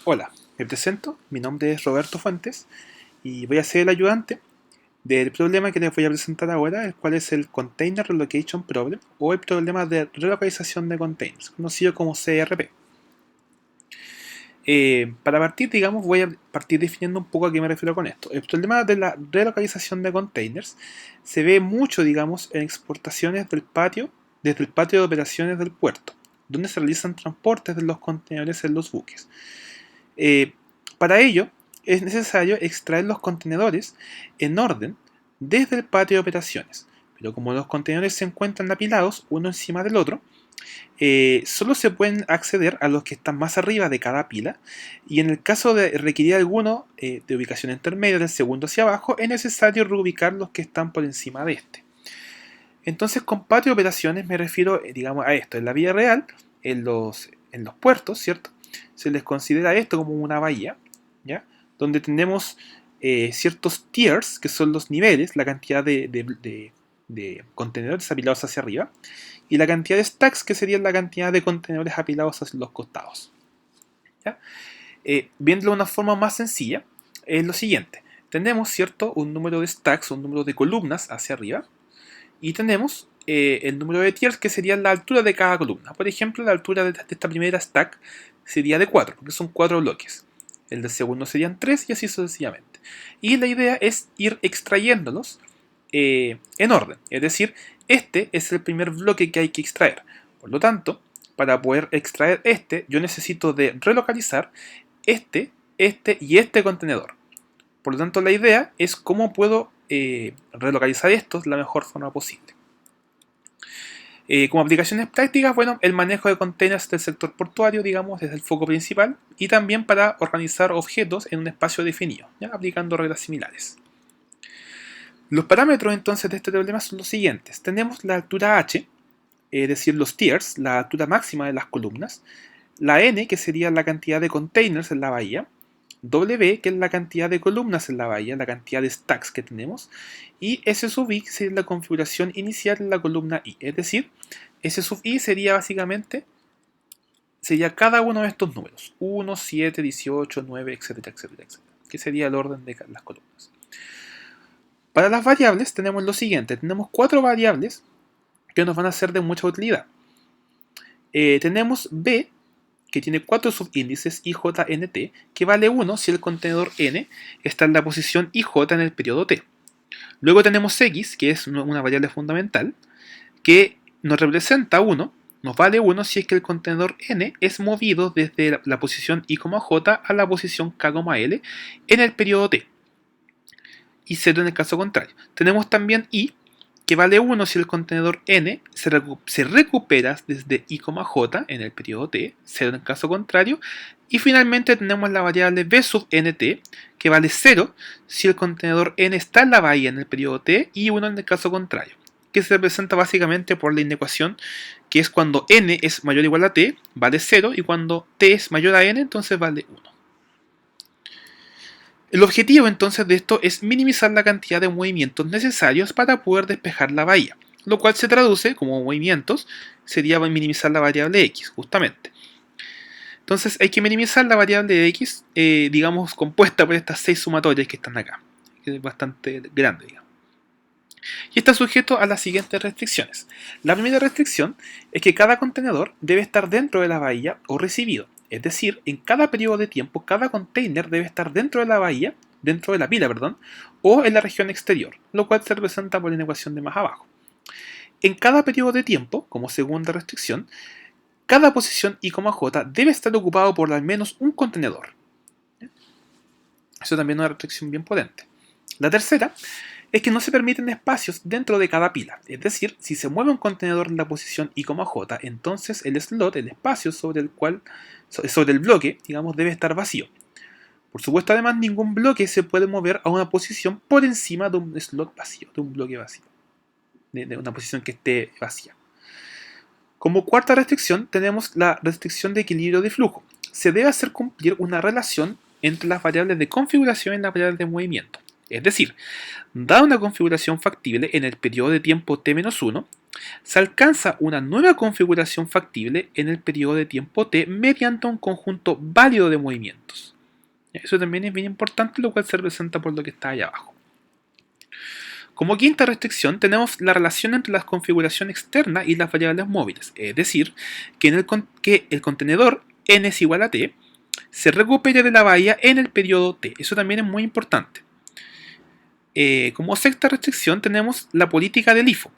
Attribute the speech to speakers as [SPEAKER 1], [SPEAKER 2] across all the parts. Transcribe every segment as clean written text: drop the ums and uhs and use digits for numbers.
[SPEAKER 1] Hola, me presento, mi nombre es Roberto Fuentes y voy a ser el ayudante del problema que les voy a presentar ahora, el cual es el Container Relocation Problem o el problema de relocalización de containers, conocido como CRP. Para partir, digamos, voy a partir definiendo un poco a qué me refiero con esto. El problema de la relocalización de containers se ve mucho, digamos, en exportaciones del patio, desde el patio de operaciones del puerto, donde se realizan transportes de los contenedores en los buques. Eh, para ello, es necesario extraer los contenedores en orden desde el patio de operaciones. Pero como los contenedores se encuentran apilados uno encima del otro, solo se pueden acceder a los que están más arriba de cada pila, y en el caso de requerir alguno de ubicación intermedia del segundo hacia abajo, es necesario reubicar los que están por encima de este. Entonces, con patio de operaciones me refiero, digamos, a esto. En la vida real, en los puertos, ¿cierto? Se les considera esto como una bahía, ¿ya? Donde tenemos ciertos tiers, que son los niveles, la cantidad de contenedores apilados hacia arriba, y la cantidad de stacks, que sería la cantidad de contenedores apilados hacia los costados. ¿Ya? Viéndolo de una forma más sencilla, es lo siguiente. Tenemos, ¿cierto?, un número de stacks, un número de columnas hacia arriba, y tenemos el número de tiers, que sería la altura de cada columna. Por ejemplo, la altura de esta primera stack sería de 4, porque son 4 bloques. El del segundo serían 3 y así sucesivamente. Y la idea es ir extrayéndolos en orden. Es decir, este es el primer bloque que hay que extraer. Por lo tanto, para poder extraer este, yo necesito de relocalizar este y este contenedor. Por lo tanto, la idea es cómo puedo relocalizar estos de la mejor forma posible. Como aplicaciones prácticas, bueno, el manejo de containers del sector portuario, digamos, es el foco principal, y también para organizar objetos en un espacio definido, ¿ya? Aplicando reglas similares. Los parámetros entonces de este problema son los siguientes. Tenemos la altura h, es decir, los tiers, la altura máxima de las columnas, la n, que sería la cantidad de containers en la bahía, W, que es la cantidad de columnas en la bahía, la cantidad de stacks que tenemos, y S sub i, que sería la configuración inicial en la columna i. Es decir, S sub i sería básicamente cada uno de estos números: 1, 7, 18, 9, etcétera, etcétera, etcétera, que sería el orden de las columnas. Para las variables tenemos lo siguiente: tenemos 4 variables que nos van a ser de mucha utilidad. Tenemos B, que tiene 4 subíndices IJNT, que vale 1 si el contenedor N está en la posición IJ en el periodo T. Luego tenemos X, que es una variable fundamental, que nos representa 1, nos vale 1 si es que el contenedor N es movido desde la posición I,J a la posición K,L en el periodo T, y 0 en el caso contrario. Tenemos también I, que vale 1 si el contenedor N se recupera desde I,J en el periodo T, 0 en el caso contrario. Y finalmente tenemos la variable B sub NT, que vale 0 si el contenedor N está en la bahía en el periodo T, y 1 en el caso contrario, que se representa básicamente por la inecuación, que es cuando N es mayor o igual a T, vale 0, y cuando T es mayor a N, entonces vale 1. El objetivo entonces de esto es minimizar la cantidad de movimientos necesarios para poder despejar la bahía, lo cual se traduce como movimientos, sería minimizar la variable x, justamente. Entonces hay que minimizar la variable de x, digamos, compuesta por estas 6 sumatorias que están acá, que es bastante grande, digamos. Y está sujeto a las siguientes restricciones. La primera restricción es que cada contenedor debe estar dentro de la bahía o recibido. Es decir, en cada periodo de tiempo, cada container debe estar dentro de la bahía, dentro de la pila, perdón, o en la región exterior, lo cual se representa por la ecuación de más abajo. En cada periodo de tiempo, como segunda restricción, cada posición I,J debe estar ocupado por al menos un contenedor. Eso también es una restricción bien potente. La tercera es que no se permiten espacios dentro de cada pila. Es decir, si se mueve un contenedor en la posición I,J, entonces el slot, el espacio sobre el bloque, digamos, debe estar vacío. Por supuesto, además, ningún bloque se puede mover a una posición por encima de un slot vacío, de un bloque vacío, de una posición que esté vacía. Como cuarta restricción, tenemos la restricción de equilibrio de flujo. Se debe hacer cumplir una relación entre las variables de configuración y las variables de movimiento. Es decir, dada una configuración factible en el periodo de tiempo t-1, se alcanza una nueva configuración factible en el periodo de tiempo t mediante un conjunto válido de movimientos. Eso también es bien importante, lo cual se representa por lo que está ahí abajo. Como quinta restricción tenemos la relación entre la configuración externa y las variables móviles, es decir, que el contenedor n es igual a t se recupere de la bahía en el periodo t. Eso también es muy importante. Como sexta restricción tenemos la política del LIFO.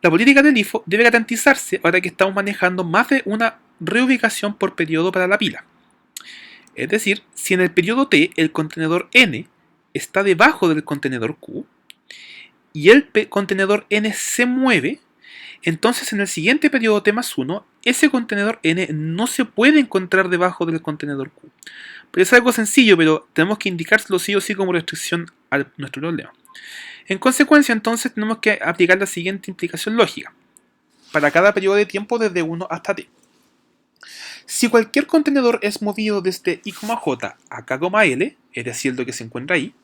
[SPEAKER 1] La política del LIFO debe garantizarse ahora que estamos manejando más de una reubicación por periodo para la pila. Es decir, si en el periodo t el contenedor n está debajo del contenedor q y el contenedor n se mueve, entonces en el siguiente periodo t más 1, ese contenedor n no se puede encontrar debajo del contenedor q. Pero es algo sencillo, pero tenemos que indicárselo sí o sí como restricción a nuestro problema. En consecuencia, entonces, tenemos que aplicar la siguiente implicación lógica. Para cada periodo de tiempo desde 1 hasta t. Si cualquier contenedor es movido desde I, J a K, L, es decir, lo que se encuentra ahí,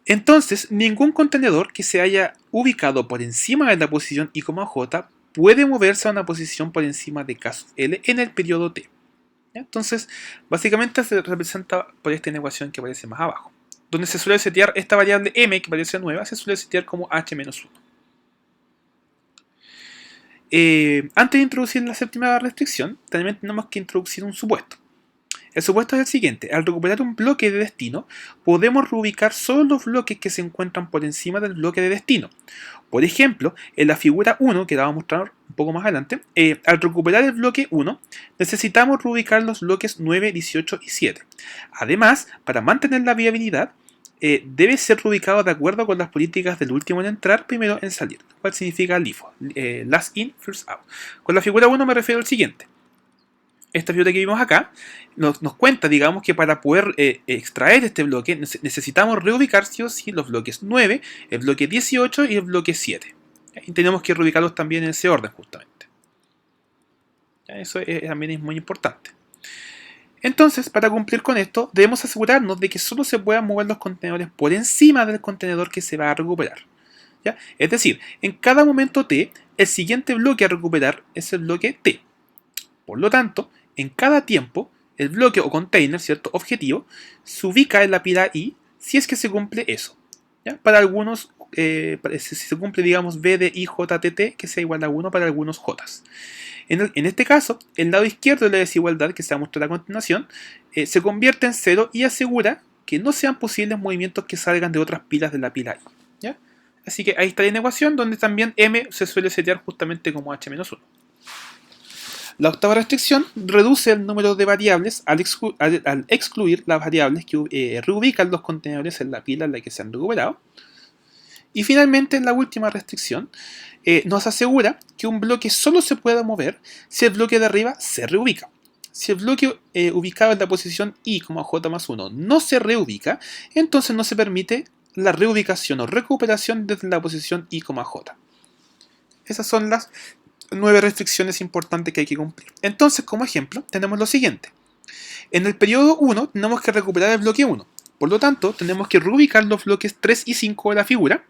[SPEAKER 1] entonces ningún contenedor que se haya ubicado por encima de la posición I, J puede moverse a una posición por encima de K, L en el periodo t. Entonces, básicamente se representa por esta ecuación que aparece más abajo, donde se suele setear esta variable m que parece nueva, se suele setear como h-1. Antes de introducir la séptima restricción, también tenemos que introducir un supuesto. El supuesto es el siguiente: al recuperar un bloque de destino, podemos reubicar solo los bloques que se encuentran por encima del bloque de destino. Por ejemplo, en la figura 1, que la vamos a mostrar un poco más adelante, al recuperar el bloque 1, necesitamos reubicar los bloques 9, 18 y 7. Además, para mantener la viabilidad, debe ser reubicado de acuerdo con las políticas del último en entrar, primero en salir, lo cual significa LIFO, last in, first out. Con la figura 1 me refiero al siguiente. Esta figura que vimos acá nos cuenta, digamos, que para poder extraer este bloque necesitamos reubicar sí o sí los bloques 9, el bloque 18 y el bloque 7. Y tenemos que reubicarlos también en ese orden, justamente. Eso también es muy importante. Entonces, para cumplir con esto, debemos asegurarnos de que solo se puedan mover los contenedores por encima del contenedor que se va a recuperar. ¿Ya? Es decir, en cada momento t, el siguiente bloque a recuperar es el bloque t. Por lo tanto, en cada tiempo, el bloque o container, ¿cierto?, objetivo, se ubica en la pila I si es que se cumple eso. ¿Ya? Para algunos, si se cumple, digamos, B de IJTT, que sea igual a 1 para algunos J. En este caso, el lado izquierdo de la desigualdad, que se va a mostrar a continuación, se convierte en 0 y asegura que no sean posibles movimientos que salgan de otras pilas de la pila I. ¿Ya? Así que ahí está la ecuación, donde también M se suele setear justamente como H-1. La octava restricción reduce el número de variables al excluir las variables que reubican los contenedores en la pila en la que se han recuperado. Y finalmente, la última restricción nos asegura que un bloque solo se pueda mover si el bloque de arriba se reubica. Si el bloque ubicado en la posición I, J más 1 no se reubica, entonces no se permite la reubicación o recuperación desde la posición I, J. Esas son las 9 restricciones importantes que hay que cumplir. Entonces, como ejemplo, tenemos lo siguiente. En el periodo 1 tenemos que recuperar el bloque 1. Por lo tanto, tenemos que reubicar los bloques 3 y 5 de la figura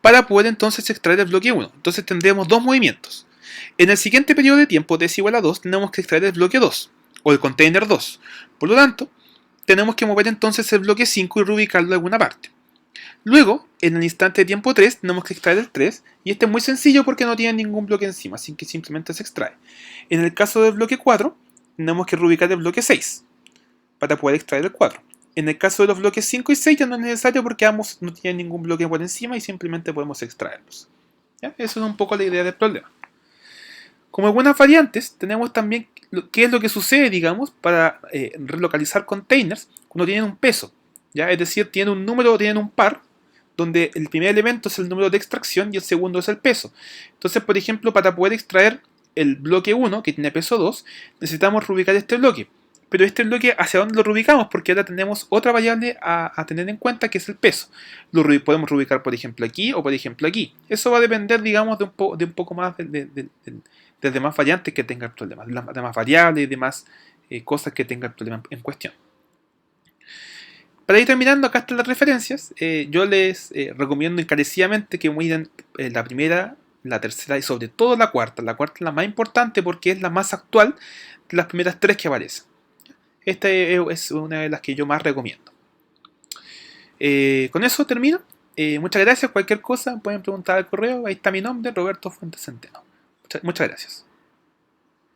[SPEAKER 1] para poder entonces extraer el bloque 1. Entonces tendremos dos movimientos. En el siguiente periodo de tiempo, t es igual a 2, tenemos que extraer el bloque 2, o el container 2. Por lo tanto, tenemos que mover entonces el bloque 5 y reubicarlo en alguna parte. Luego, en el instante de tiempo 3, tenemos que extraer el 3, y este es muy sencillo porque no tiene ningún bloque encima, así que simplemente se extrae. En el caso del bloque 4, tenemos que reubicar el bloque 6 para poder extraer el 4. En el caso de los bloques 5 y 6 ya no es necesario porque ambos no tienen ningún bloque por encima y simplemente podemos extraerlos. ¿Ya? Eso es un poco la idea del problema. Como algunas variantes, tenemos también qué es lo que sucede, digamos, para relocalizar containers cuando tienen un peso. ¿Ya? Es decir, tienen un número o tienen un par, donde el primer elemento es el número de extracción y el segundo es el peso. Entonces, por ejemplo, para poder extraer el bloque 1, que tiene peso 2, necesitamos reubicar este bloque. Pero este bloque, ¿hacia dónde lo reubicamos? Porque ahora tenemos otra variable a tener en cuenta, que es el peso. Lo podemos reubicar, por ejemplo, aquí o por ejemplo aquí. Eso va a depender, digamos, de un poco más de demás variantes que tenga el problema, de demás variables y demás cosas que tenga el problema en cuestión. Para ir terminando, acá están las referencias. Yo les recomiendo encarecidamente que miren la primera, la tercera y sobre todo la cuarta. La cuarta es la más importante porque es la más actual de las primeras tres que aparecen. Esta es una de las que yo más recomiendo. Con eso termino. Muchas gracias. Cualquier cosa pueden preguntar al correo. Ahí está mi nombre, Roberto Fuentes Centeno. Muchas gracias.